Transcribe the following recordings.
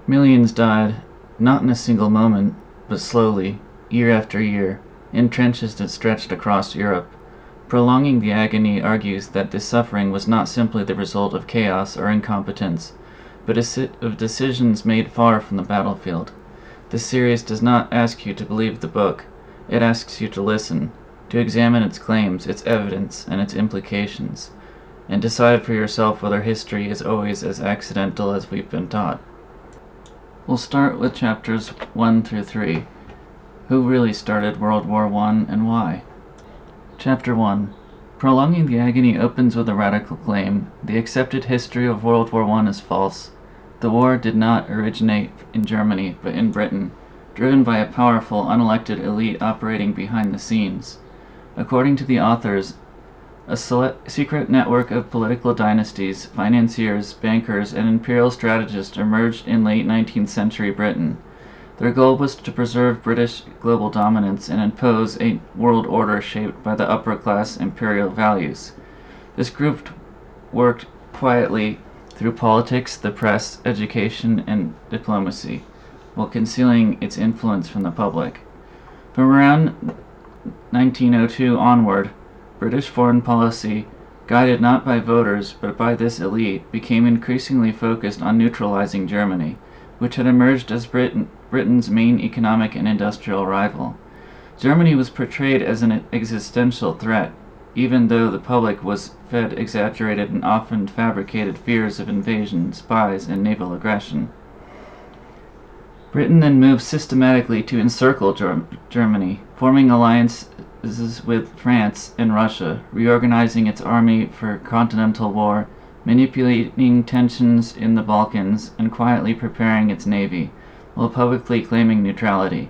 Millions died, not in a single moment, but slowly, year after year, in trenches that stretched across Europe. Prolonging the Agony argues that this suffering was not simply the result of chaos or incompetence, but of decisions made far from the battlefield. This series does not ask you to believe the book. It asks you to listen, to examine its claims, its evidence, and its implications, and decide for yourself whether history is always as accidental as we've been taught. We'll start with chapters 1 through 3. Who really started World War I and why? Chapter 1. Prolonging the Agony opens with a radical claim. The accepted history of World War I is false. The war did not originate in Germany, but in Britain, driven by a powerful, unelected elite operating behind the scenes. According to the authors, a secret network of political dynasties, financiers, bankers, and imperial strategists emerged in late 19th century Britain. Their goal was to preserve British global dominance and impose a world order shaped by the upper-class imperial values. This group worked quietly through politics, the press, education, and diplomacy, while concealing its influence from the public. From around 1902 onward, British foreign policy, guided not by voters but by this elite, became increasingly focused on neutralizing Germany, which had emerged as Britain's main economic and industrial rival. Germany was portrayed as an existential threat, even though the public was fed exaggerated and often fabricated fears of invasion, spies, and naval aggression. Britain then moved systematically to encircle Germany, forming alliances with France and Russia, reorganizing its army for continental war, manipulating tensions in the Balkans, and quietly preparing its navy, while publicly claiming neutrality.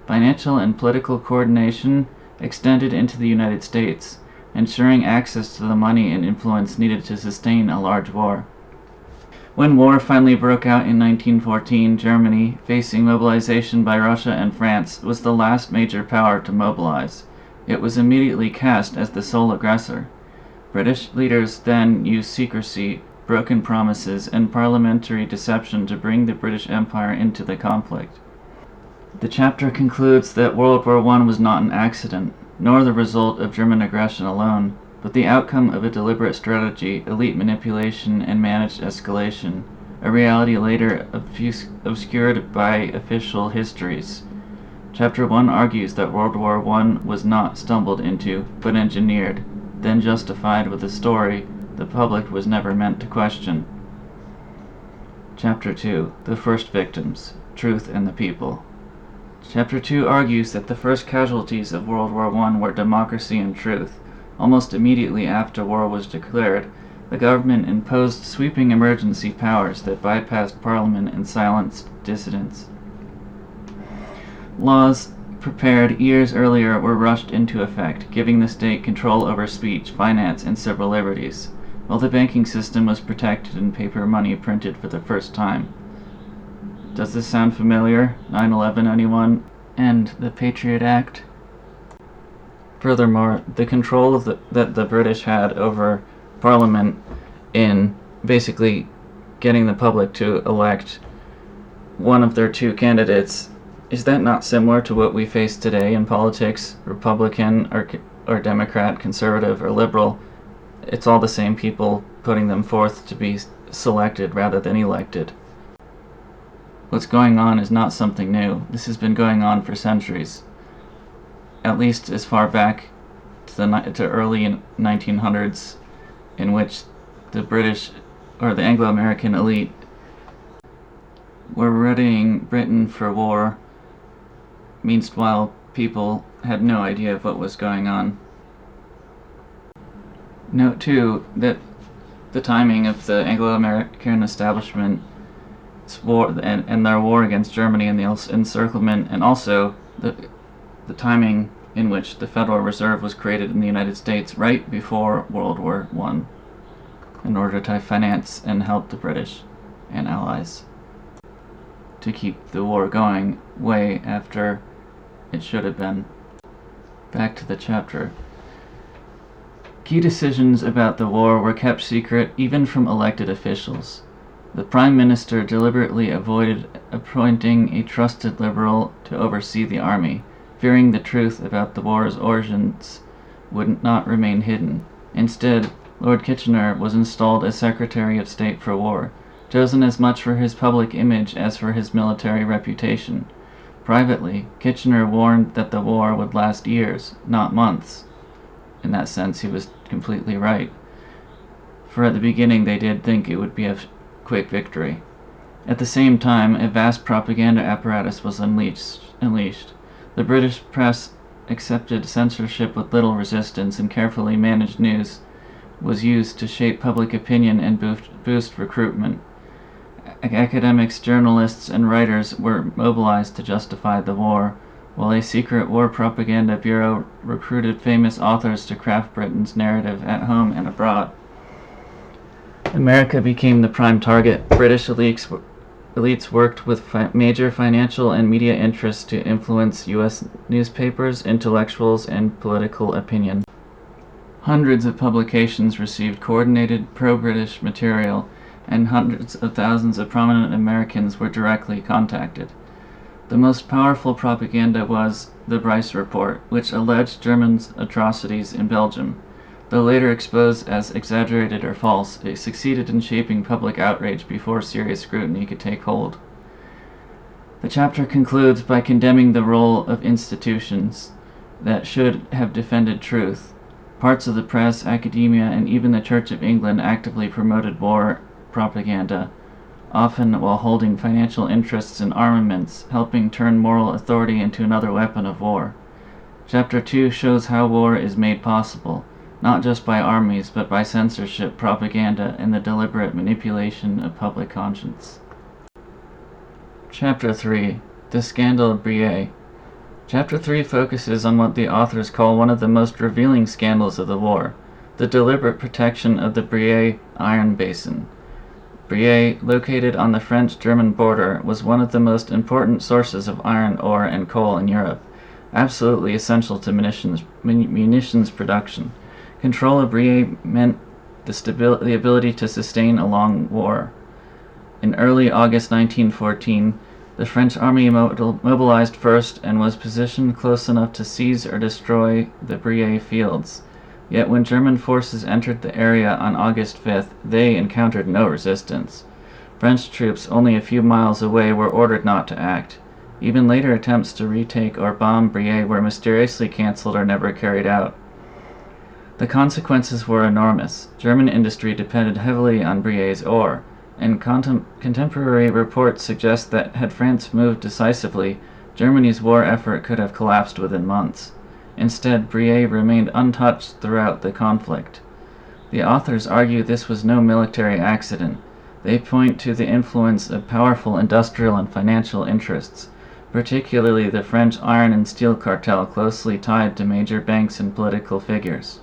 Financial and political coordination extended into the United States, ensuring access to the money and influence needed to sustain a large war. When war finally broke out in 1914, Germany, facing mobilization by Russia and France, was the last major power to mobilize. It was immediately cast as the sole aggressor. British leaders then used secrecy, broken promises, and parliamentary deception to bring the British Empire into the conflict. The chapter concludes that World War I was not an accident, nor the result of German aggression alone, but the outcome of a deliberate strategy, elite manipulation, and managed escalation, a reality later obscured by official histories. Chapter 1 argues that World War I was not stumbled into, but engineered, then justified with a story the public was never meant to question. Chapter 2. The First Victims, Truth and the People. Chapter 2 argues that the first casualties of World War I were democracy and truth. Almost immediately after war was declared, the government imposed sweeping emergency powers that bypassed Parliament and silenced dissidents. Laws prepared years earlier were rushed into effect, giving the state control over speech, finance, and civil liberties, while the banking system was protected and paper money printed for the first time. Does this sound familiar? 9/11, anyone? And the Patriot Act? Furthermore, the control that the British had over Parliament in basically getting the public to elect one of their two candidates, is that not similar to what we face today in politics? Republican or Democrat, conservative or liberal, it's all the same people putting them forth to be selected rather than elected. What's going on is not something new. This has been going on for centuries, at least as far back to early 1900s, in which the British or the Anglo-American elite were readying Britain for war. Meanwhile, people had no idea of what was going on. Note too that the timing of the Anglo-American establishment's war and their war against Germany and the encirclement, and also the timing in which the Federal Reserve was created in the United States right before World War I, in order to finance and help the British and Allies to keep the war going way after it should have been. Back to the chapter. Key decisions about the war were kept secret even from elected officials. The Prime Minister deliberately avoided appointing a trusted Liberal to oversee the army, fearing the truth about the war's origins would not remain hidden. Instead, Lord Kitchener was installed as Secretary of State for War, chosen as much for his public image as for his military reputation. Privately, Kitchener warned that the war would last years, not months. In that sense, he was completely right, for at the beginning they did think it would be a quick victory. At the same time, a vast propaganda apparatus was unleashed. The British press accepted censorship with little resistance, and carefully managed news was used to shape public opinion and boost recruitment. Academics, journalists, and writers were mobilized to justify the war, while a secret war propaganda bureau recruited famous authors to craft Britain's narrative at home and abroad. America became the prime target. British elites worked with major financial and media interests to influence U.S. newspapers, intellectuals, and political opinion. Hundreds of publications received coordinated pro-British material, and hundreds of thousands of prominent Americans were directly contacted. The most powerful propaganda was the Bryce Report, which alleged Germans' atrocities in Belgium. Though later exposed as exaggerated or false, it succeeded in shaping public outrage before serious scrutiny could take hold. The chapter concludes by condemning the role of institutions that should have defended truth. Parts of the press, academia, and even the Church of England actively promoted war propaganda, often while holding financial interests in armaments, helping turn moral authority into another weapon of war. Chapter 2 shows how war is made possible, not just by armies, but by censorship, propaganda, and the deliberate manipulation of public conscience. Chapter 3. The Scandal of Briey. Chapter 3 focuses on what the authors call one of the most revealing scandals of the war, the deliberate protection of the Briey Iron Basin. Briey, located on the French-German border, was one of the most important sources of iron ore and coal in Europe, absolutely essential to munitions production. Control of Briey meant the ability to sustain a long war. In early August 1914, the French army mobilized first and was positioned close enough to seize or destroy the Briey fields. Yet when German forces entered the area on August 5th, they encountered no resistance. French troops only a few miles away were ordered not to act. Even later attempts to retake or bomb Briey were mysteriously cancelled or never carried out. The consequences were enormous. German industry depended heavily on Briey's ore, and contemporary reports suggest that had France moved decisively, Germany's war effort could have collapsed within months. Instead, Briey remained untouched throughout the conflict. The authors argue this was no military accident. They point to the influence of powerful industrial and financial interests, particularly the French iron and steel cartel closely tied to major banks and political figures.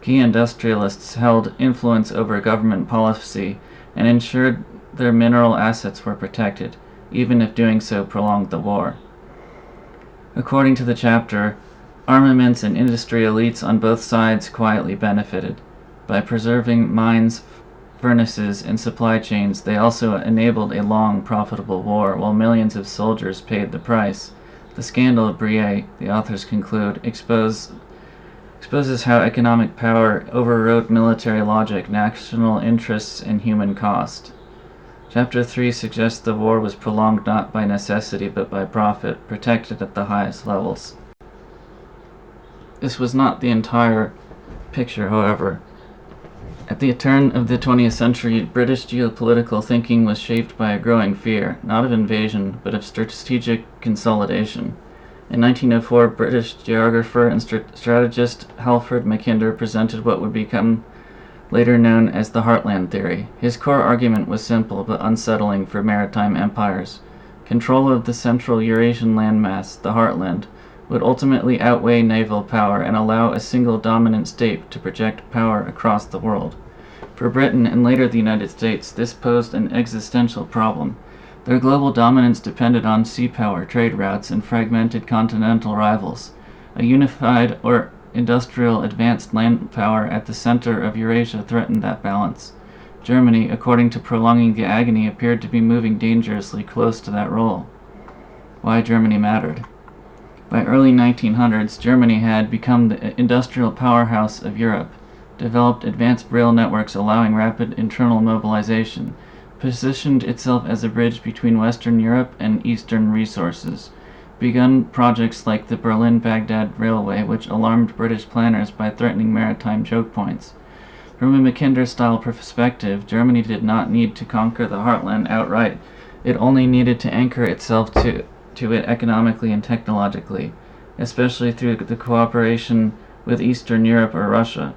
Key industrialists held influence over government policy and ensured their mineral assets were protected, even if doing so prolonged the war. According to the chapter, armaments and industry elites on both sides quietly benefited. By preserving mines, furnaces, and supply chains, they also enabled a long, profitable war, while millions of soldiers paid the price. The scandal of Briey, the authors conclude, exposes how economic power overrode military logic, national interests, and human cost. Chapter 3 suggests the war was prolonged not by necessity but by profit, protected at the highest levels. This was not the entire picture, however. At the turn of the 20th century, British geopolitical thinking was shaped by a growing fear, not of invasion, but of strategic consolidation. In 1904, British geographer and strategist Halford Mackinder presented what would become later known as the Heartland Theory. His core argument was simple but unsettling for maritime empires. Control of the central Eurasian landmass, the Heartland, would ultimately outweigh naval power and allow a single dominant state to project power across the world. For Britain and later the United States, this posed an existential problem. Their global dominance depended on sea power, trade routes, and fragmented continental rivals. A unified or industrial advanced land power at the center of Eurasia threatened that balance. Germany, according to Prolonging the Agony, appeared to be moving dangerously close to that role. Why Germany mattered. By early 1900s, Germany had become the industrial powerhouse of Europe, developed advanced rail networks allowing rapid internal mobilization, positioned itself as a bridge between Western Europe and Eastern resources, begun projects like the Berlin-Baghdad Railway, which alarmed British planners by threatening maritime choke points. From a Mackinder-style perspective, Germany did not need to conquer the heartland outright. It only needed to anchor itself to it economically and technologically, especially through the cooperation with Eastern Europe or Russia.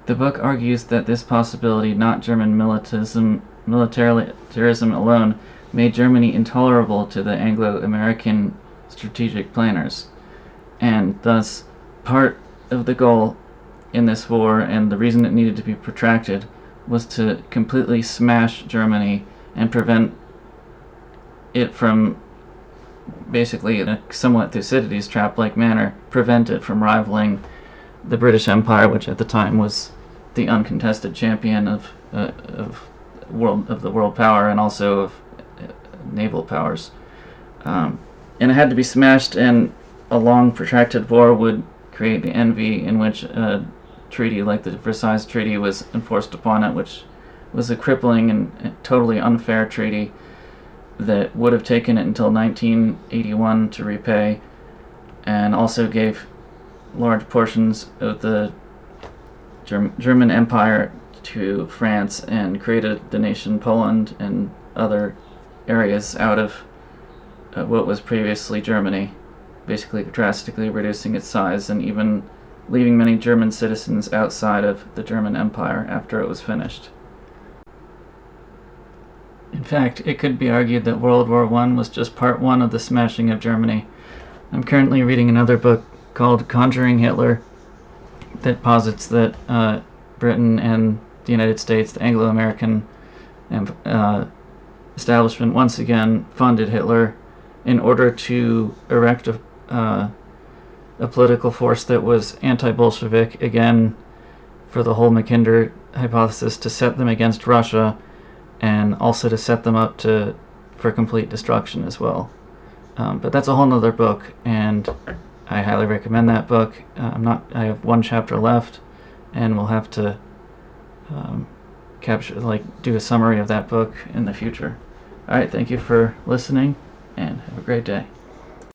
The book argues that this possibility, not German militarism alone, made Germany intolerable to the Anglo-American strategic planners, and thus part of the goal in this war, and the reason it needed to be protracted, was to completely smash Germany and prevent it from, basically in a somewhat Thucydides trap-like manner, prevent it from rivaling the British Empire, which at the time was the uncontested champion of the world power and also of naval powers. And it had to be smashed, and a long protracted war would create the envy in which a treaty like the Versailles Treaty was enforced upon it, which was a crippling and totally unfair treaty that would have taken it until 1981 to repay, and also gave large portions of the German Empire to France and created the nation Poland and other areas out of what was previously Germany, basically drastically reducing its size and even leaving many German citizens outside of the German Empire after it was finished. In fact, it could be argued that World War I was just part one of the smashing of Germany. I'm currently reading another book called Conjuring Hitler that posits that Britain and the United States, the Anglo-American establishment, once again funded Hitler in order to erect a political force that was anti-Bolshevik, again for the whole Mackinder hypothesis, to set them against Russia and also to set them up for complete destruction as well. But that's a whole nother book, and I highly recommend that book. I have one chapter left, and we'll have to do a summary of that book in the future. Alright, thank you for listening, and have a great day.